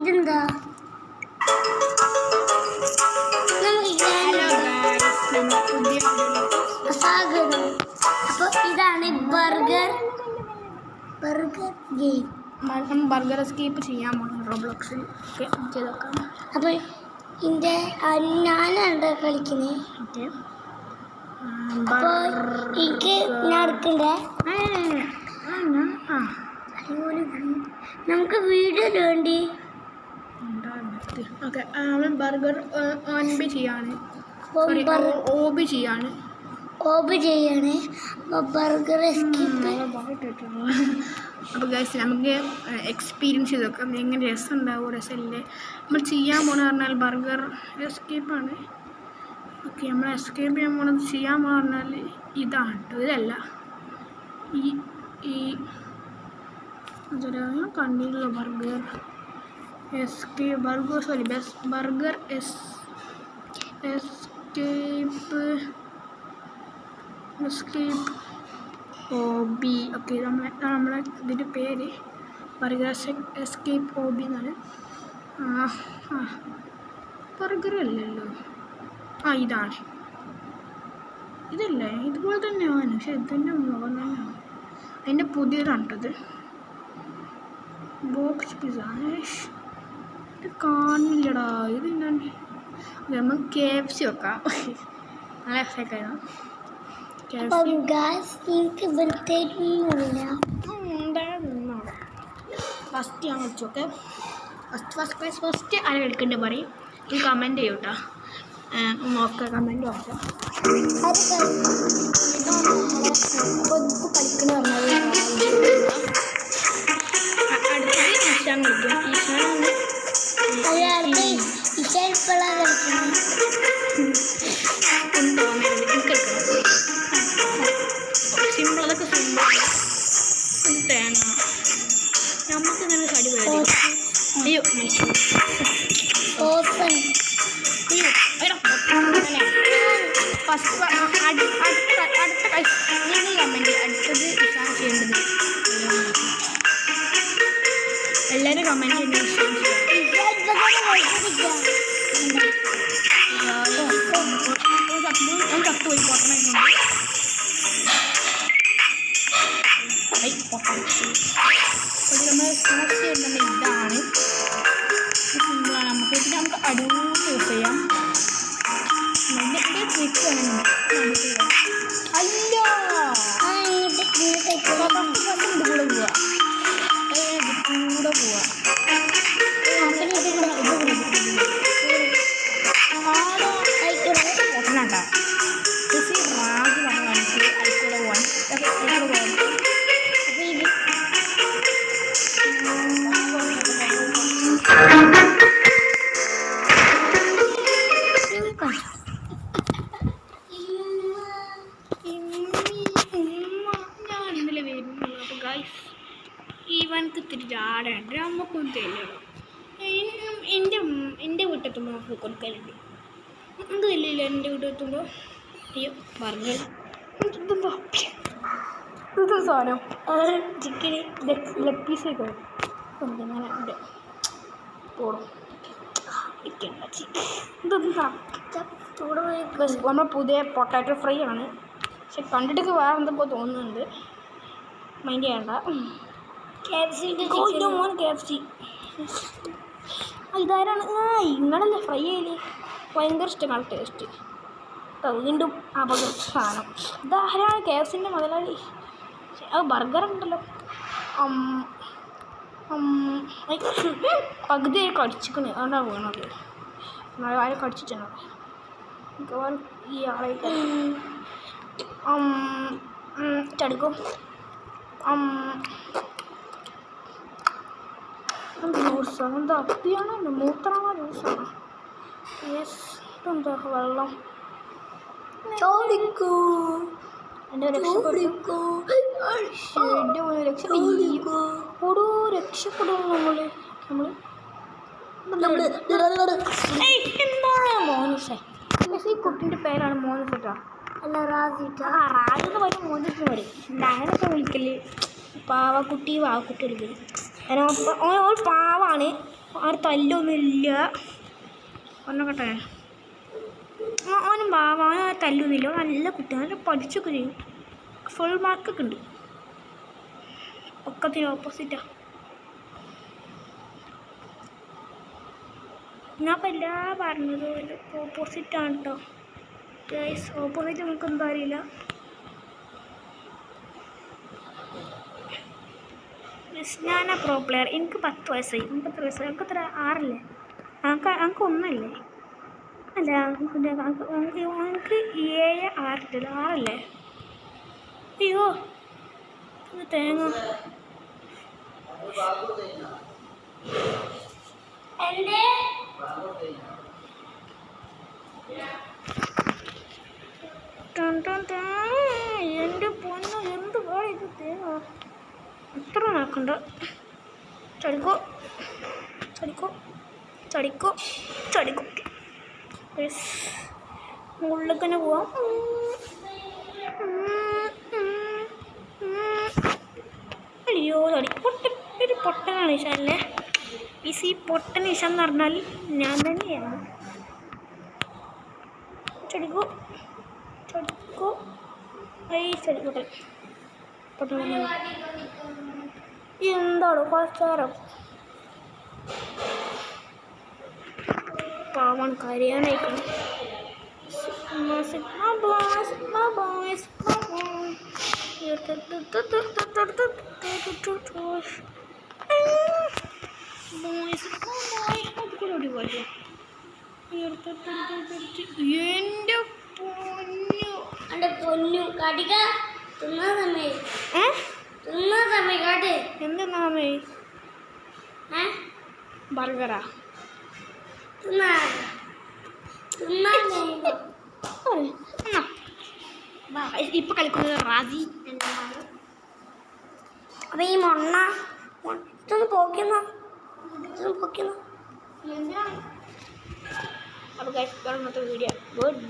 ഇതെന്താ? അപ്പോൾ ഇതാണ് ബർഗർ ഗെയിം. ബർഗർ എസ്കേപ്പ് ചെയ്യാൻ പോകണം റോബ്ലോക്സിൽ ചെയ്തൊക്കെ. അപ്പോൾ ഇതിൻ്റെ ഞാനാണ് കളിക്കുന്നത്. അപ്പോൾ എനിക്ക് ഞാൻ എടുക്കണ്ടേ? നമുക്ക് വീഡിയോ വേണ്ടി ഓക്കെ. നമ്മൾ ബർഗർ ഓബി ചെയ്യാണ്. അപ്പോൾ ബർഗർ എസ്കേപ്പ്. അപ്പോൾ ഗൈസ് നമുക്ക് എക്സ്പീരിയൻസ് ചെയ്ത് നോക്കാം എങ്ങനെ രസം ഉണ്ടാവും രസമില്ലേ. നമ്മൾ ചെയ്യാൻ പോകുന്നത് പറഞ്ഞാൽ ബർഗർ എസ്കേപ്പാണ്. ഓക്കെ, നമ്മൾ എസ്കേപ്പ് ചെയ്യാൻ പോകുന്നത് ചെയ്യാൻ പറഞ്ഞാൽ ഇതാണ് കേട്ടോ, ഇതല്ല ഈ കണ്ടില്ല burger escape burger escape ഓബി. Okay, നമ്മളെ ഇതിൻ്റെ പേര് ബർഗർ എസ്കേപ്പ് ഓബി എന്നാണ്. ബർഗർ അല്ലല്ലോ, ഇതാണ്. ഇതല്ലേ, ഇതുപോലെ തന്നെയാണ്, പക്ഷെ ഇതിൻ്റെ മുഖം തന്നെയാണ്. അതിൻ്റെ പുതിയതാണ് കേട്ടത്. ബോക്സ് പിസ്സ ഇത് കാണില്ലടാ. ഇത് ഞാൻ നമുക്ക് KFC വെക്കാം. നല്ല എക്സൈറ്റായിരുന്നു. ഫസ്റ്റ് ഞാൻ വെച്ചോക്കെ. ഫസ്റ്റ് ആരും എടുക്കേണ്ടത് പറയും. ഈ കമൻറ്റ് ചെയ്യും കേട്ടോ. നോക്കാം, കമൻറ്റ് നോക്കാം. അപ്പോൾ ഇത് കളിക്കുന്ന പറഞ്ഞത് അടുത്തത് ഈശാൻ കളിക്കും. സിമ്പിൾ, അതൊക്കെ സിമ്പിൾ. തേങ്ങ നമുക്ക് നല്ല കടി വരും. അയ്യോ ഫസ്റ്റ് അടുത്ത കമൻറ്റ് അടുത്തത് ഇഷാൻ ചെയ്യേണ്ടത്. എല്ലാവരും കമൻറ്റ് ചെയ്യുന്നത് ചത്തുപോയി പൊട്ടനായിരുന്നു. നമ്മൾ ചൂസ് ചെയ്യേണ്ടത് ഇതാണ്. സിമ്പിളാണ്. നമുക്ക് അടിപൊളി യൂസ് ചെയ്യാം. ഇതിൻ്റെ ട്രിക്ക് അങ്ങനെ അല്ല കൂടെ പോവാ പൊട്ടനാട്ടാ. റാജ് പറഞ്ഞ അയക്കൂടെ പോവാൻ ഞാൻ ഇന്നലെ വരുന്നുള്ളൂ. അപ്പോൾ ഗൈസ് ഇവനക്ക് ഇത്തിരി ജാടുണ്ട്, നമുക്കൊന്നും തരില്ല. എൻ്റെ വീട്ടിലെത്തുമ്പോൾ നമുക്ക് കൊടുക്കലുണ്ട്. എന്ത് തരില്ല എൻ്റെ വീട്ടിലെത്തുമ്പോൾ. അയ്യോ ബർഗർ ഇതെന്താ സാധനം? ചിക്കന് ലെഗ് പീസ് ഒക്കെ അങ്ങനെ ഉണ്ട്. പോടും നമ്മൾ പുതിയ പൊട്ടാറ്റോ ഫ്രൈ ആണ്. പക്ഷെ കണ്ടിട്ടൊക്കെ വേറെ എന്തൊക്കെ തോന്നുന്നുണ്ട്. മൈൻഡ് ചെയ്യണ്ട. KFC ഇതാരാണ്? ഇങ്ങളല്ലേ ഫ്രൈ ചെയ്യല്? ഭയങ്കര ഇഷ്ടമാണ് ടേസ്റ്റ്. വീണ്ടും അപകട സാധനം. ഇതാരാണ്? KFCൻ്റെ മുതലാളി. അത് ബർഗർ ഉണ്ടല്ലോ. പകുതി കടിച്ചിക്കണ്, അതുകൊണ്ടാണ് വീണത്. ആരും കടിച്ചിട്ടാണ് മിക്കവാറും ഈ ആളെ ചടുക്കും. ജ്യൂസാണ്. എന്താ അപ്പിയാണോ മൂത്രമാണോ ജ്യൂസാണോ? യെസ്. ഇതെന്താ വെള്ളം? എൻ്റെ രക്ഷപ്പെടും മോനുസേ. ഈ കുട്ടിൻ്റെ പേരാണ് മോനുസേട്ടാ. അല്ല റാസിട്ട. റാസിന്ന് പറയും, മോനുസ് പറയും. അങ്ങനെയൊക്കെ വിളിക്കല്. പാവക്കുട്ടി വിളിക്കല്. ഓൻ പാവാണ്. ആരും തല്ലൊന്നുമില്ല പറഞ്ഞോട്ടെ. അവനും ബാബ അവൻ തല്ലൊന്നുമില്ല. നല്ല കുട്ടിയാണ്, നല്ല പഠിച്ചൊക്കെ ചെയ്യും. ഫുൾ മാർക്കൊക്കെ ഉണ്ട്. ഒക്കത്തിന് ഓപ്പോസിറ്റാ. ഞാൻ ഇപ്പം എല്ലാം പറഞ്ഞത് ഓപ്പോസിറ്റാണ് കേട്ടോ ഗൈസ്. ഓപ്പോസിറ്റ് നമുക്ക് എന്താ അറിയില്ല. ഞാനാ പ്രോ പ്ലെയർ. എനിക്ക് 10 വയസ്സായി. എനിക്ക് എത്ര വയസ്സായി? എനിക്ക് എത്ര 6 അല്ലേ? എനിക്ക് 1 അല്ലേ? അല്ല എനിക്ക് 7 6 6 അയ്യോ ഇത് തേങ്ങ. എൻ്റെ പൊന്നു എന്ത് വേണം ഇത് തേങ്ങ. അത്ര നോക്കണ്ട. ചടിക്കോ ചടിക്കോ ചടിക്കോ ചടിക്കോ. മുകളിലേക്ക് തന്നെ പോവാം. അയ്യോ ചടി ഒരു പൊട്ടനാണ് ഈശാനല്ലേ. ഈ പൊട്ടൻ ഈശാൻ എന്ന് പറഞ്ഞാൽ ഞാൻ തന്നെയാണ്. ചടിക്കോ ചടിക്കോ ചടിക്കോട്ടെ. പൊട്ടൻ എന്താണോ കുറച്ചാരം പാവൻ കരയാനായിക്കണം. എൻ്റെ പൊന്നു കടിക തിന്നാ സമയം തിന്നാ സമയം കാട്ട്. എന്താ മാമേ? ബർഗറാ തിന്നാ തിന്നാ ഇപ്പൊ കളിക്കുന്നത് റാജി. അപ്പൊ ഈ മൊണ്ണ ഇതൊന്ന് പോക്കുന്ന അപ്പോൾ ഗൈസ്, വീഡിയോ ഗുഡ്.